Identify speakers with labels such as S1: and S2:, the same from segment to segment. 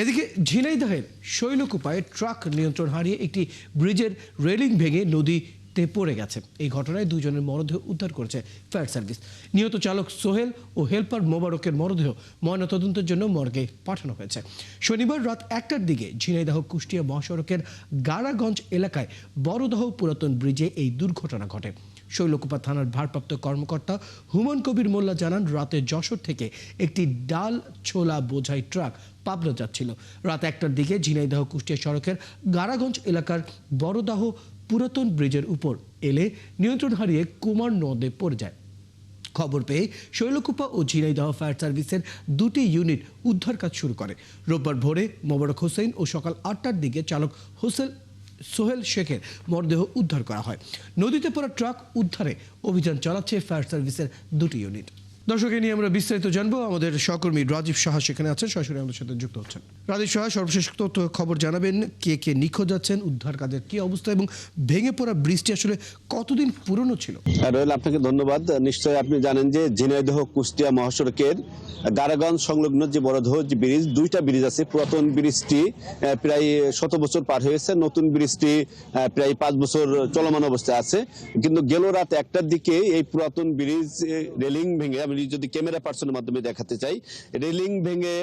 S1: এদিকে ঝিনাইদহের শৈলকুপায় ট্রাক নিয়ন্ত্রণ হারিয়ে একটি ব্রিজের রেলিং ভেঙে নদীতে পড়ে গেছে। এই ঘটনায় দুজনের মরদেহ উদ্ধার করেছে ফায়ার সার্ভিস। নিহত চালক সোহেল ও হেলপার মোবারকের মরদেহ ময়নাতদন্তের জন্য মর্গে পাঠানো হয়েছে। শনিবার রাত 1টার দিকে ঝিনাইদহ কুষ্টিয়া মহাসড়কের গাড়াগঞ্জ এলাকায় বড়দহ পুরাতন ব্রিজে এই দুর্ঘটনা ঘটে। শৈলকুপা থানার ভারপ্রাপ্ত কর্মকর্তা হুমায়ুন কবির মোল্লা জানান, রাতে যশোর থেকে একটি ডাল ছোলা বোঝাই ট্রাক পাবনা যাচ্ছিল। রাত 1টার দিকে ঝিনাইদহ কুষ্টিয়া সড়কের গাড়াগঞ্জ এলাকার বড়দাহ পুরাতন ব্রিজের উপর এলে নিয়ন্ত্রণ হারিয়ে কুমার নদে পড়ে যায়। খবর পেয়ে শৈলকুপা ও ঝিনাইদহ ফায়ার সার্ভিসের দুটি ইউনিট উদ্ধার কাজ শুরু করে। রোববার ভোরে মোবারক হোসেন ও সকাল 8টার দিকে চালক সোহেল শেখের মরদেহ উদ্ধার করা হয়। নদীতে পড়া ট্রাক উদ্ধারে অভিযান চালাচ্ছে ফায়ার সার্ভিসের দুটি ইউনিট। দর্শকে নিয়ে আমরা বিস্তারিত জানবো। আমাদের সহকর্মী রাজীব সাহা সেখানে আছেন, সরাসরি আমাদের সাথে যুক্ত হচ্ছেন। রাজীব সাহা, সর্বশেষ তথ্য খবর জানাবেন, কে কে নিখোঁজ আছেন, উদ্ধার কাজের কি অবস্থা এবং ভেঙে পড়া ব্রিজটি আসলে কতদিন পুরনো ছিল?
S2: রয়েল, আপনাকে ধন্যবাদ। নিশ্চয়ই আপনি জানেন যে ঝিনাইদহ কুষ্টিয়া মহাসড়কের গাড়াগঞ্জ সংলগ্ন যে বড়দহ যে ব্রিজ, দুইটা ব্রিজ আছে। পুরাতন ব্রিজটি প্রায় 100 বছর পার হয়েছে, নতুন ব্রিজটি প্রায় 5 বছর চলমান অবস্থায় আছে। কিন্তু গেল রাত 1টার দিকে এই পুরাতন ব্রিজ রেলিং ভেঙে, আমি যদি ক্যামেরা পার্সনের মাধ্যমে দেখাতে চাই, রেলিং ভেঙে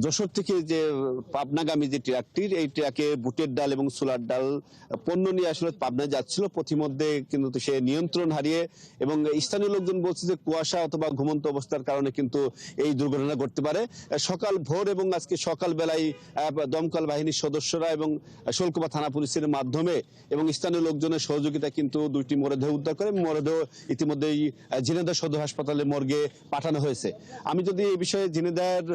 S2: যশোর থেকে যে পাবনাগামী যে ট্রাকটির, এই ট্রাকে বুটের ডাল এবং ছোলার ডাল পণ্য নিয়ে আসলে পাবনায় যাচ্ছিল। পথিমধ্যে কিন্তু সে নিয়ন্ত্রণ হারিয়ে, এবং স্থানীয় লোকজন বলছে যে কুয়াশা অথবা ঘুমন্ত অবস্থার কারণে কিন্তু এই দুর্ঘটনা ঘটতে পারে। সকাল ভোর এবং আজকে সকাল বেলায় দমকল বাহিনীর সদস্যরা এবং শৈলকুপা থানা পুলিশের মাধ্যমে এবং স্থানীয় লোকজনের সহযোগিতা কিন্তু দুইটি মরদেহ উদ্ধার করে। মরদেহ ইতিমধ্যেই ঝিনাইদহ সদর হাসপাতালে মর্গে পাঠানো হয়েছে। আমি যদি এই বিষয়ে ঝিনাইদহের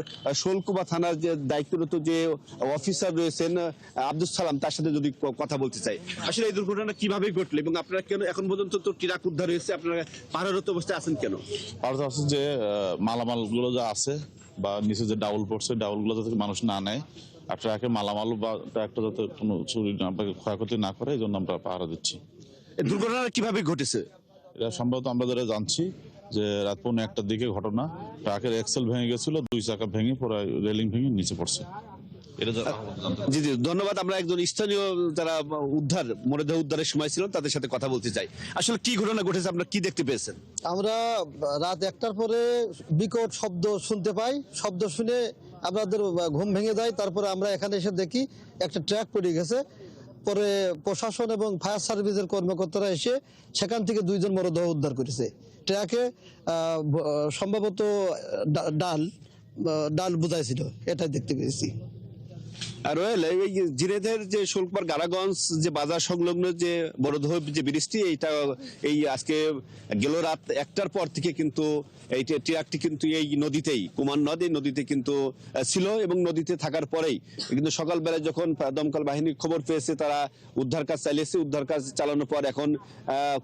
S2: শৈলকুপা থানার যে দায়িত্বরত যে অফিসার রয়েছেন আব্দুল সালাম, তার সাথে যদি কথা বলতে চাই, আসলে এই দুর্ঘটনা কিভাবে ঘটলো এবং আপনারা কেন এখন পর্যন্ত তো ট্রাক উদ্ধার হয়েছে, আপনারা পাহাড়রত অবস্থায় আছেন কেন?
S3: আছে যে মালামাল গুলো যা আছে বা নিচে যে ডাউল পড়ছে, ডাউল গুলো যাতে মানুষ না নেয়, আর ট্রাকে মালামাল বা ট্রাকটা যাতে কোনো চুরি না বা ক্ষয়ক্ষতি না করে, এই জন্য আমরা পাহারা দিচ্ছি।
S2: এই দুর্ঘটনা কিভাবে ঘটেছে?
S3: এটা সম্ভবত আমরা যারা জানছি যে রাত 1টার দিকে ঘটনা। ট্রাকের এক্সেল ভেঙে গেছিল, 2 চাকা ভেঙে পুরো রেলিং ভেঙে নিচে পড়ছে।
S2: জি জি, ধন্যবাদ। আমরা একজন স্থানীয় যারা মরদেহ উদ্ধারের সময় ছিলেন তাদের সাথে কথা বলতে চাই। আসলে কি ঘটনা ঘটেছে, আপনারা কি দেখতে পেয়েছেন?
S4: আমরা রাত 1টার পরে বিকট শব্দ শুনতে পাই। শব্দ শুনে আমাদের ঘুম ভেঙে যায়। তারপরে আমরা এখানে এসে দেখি একটা ট্রাক পড়ে গেছে। পরে প্রশাসন এবং ফায়ার সার্ভিসের কর্মকর্তারা এসে সেখান থেকে 2 জন মরদেহ উদ্ধার করেছে। ট্রাকে সম্ভবত ডাল বোঝাইছিল, এটাই দেখতে পেয়েছি।
S2: রয়েল, এই ঝিনাইদহের যে শৈলকুপার গাড়াগঞ্জ যে বাজার সংলগ্ন যে বড়দহ যে ব্রিজটি, এইটা এই আজকে গেল রাত 1টার পর থেকে কিন্তু এই ট্রাকটি কিন্তু এই নদীতেই, কুমার নদীতে কিন্তু ছিল, এবং নদীতে থাকার পরেই কিন্তু সকালবেলায় যখন দমকল বাহিনীর খবর পেয়েছে, তারা উদ্ধার কাজ চালিয়েছে। উদ্ধার কাজ চালানোর পর এখন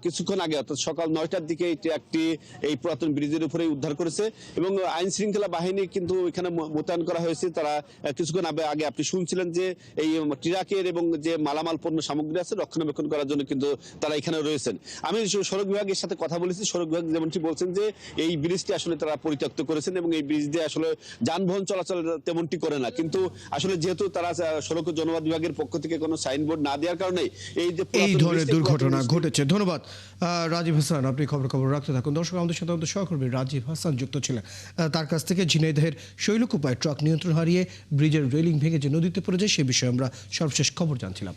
S2: কিছুক্ষণ আগে, অর্থাৎ সকাল 9টার দিকে এই ট্রাকটি এই পুরাতন ব্রিজের উপরে উদ্ধার করেছে, এবং আইন শৃঙ্খলা বাহিনী কিন্তু এখানে মোতায়েন করা হয়েছে। তারা কিছুক্ষণ আগে আপনি শুনছিলেন যে এই ট্রাকের এবং যে মালামাল পণ্য সামগ্রী আছে রক্ষণাবেক্ষণ করার জন্য কিন্তু তারা এখানে রয়েছেন। আমি সড়ক বিভাগের সাথে কথা বলেছি। সড়ক বিভাগ যেমনটি বলছেন যে এই ব্রিজটি আসলে তারা পরিত্যক্ত করেছেন এবং এই ব্রিজ দিয়ে আসলে যানবাহন চলাচল তেমনটি করে না। কিন্তু আসলে যেহেতু তারা সড়ক ও জনপথ বিভাগের পক্ষ থেকে কোনো সাইনবোর্ড না দেওয়ার কারণে এই
S1: ধরনের দুর্ঘটনা ঘটেছে। ধন্যবাদ রাজীব হাসান, আপনি খবর রাখতে থাকুন। দর্শক, আমাদের সাথে আমাদের সহকর্মী রাজীব হাসান যুক্ত ছিলেন। তার কাছ থেকে ঝিনাইদহের শৈলকুপায় ট্রাক নিয়ন্ত্রণ হারিয়ে ব্রিজের রেলিং ভেঙে যে নদীতে পড়ে যায় সে বিষয়ে আমরা সর্বশেষ খবর জানছিলাম।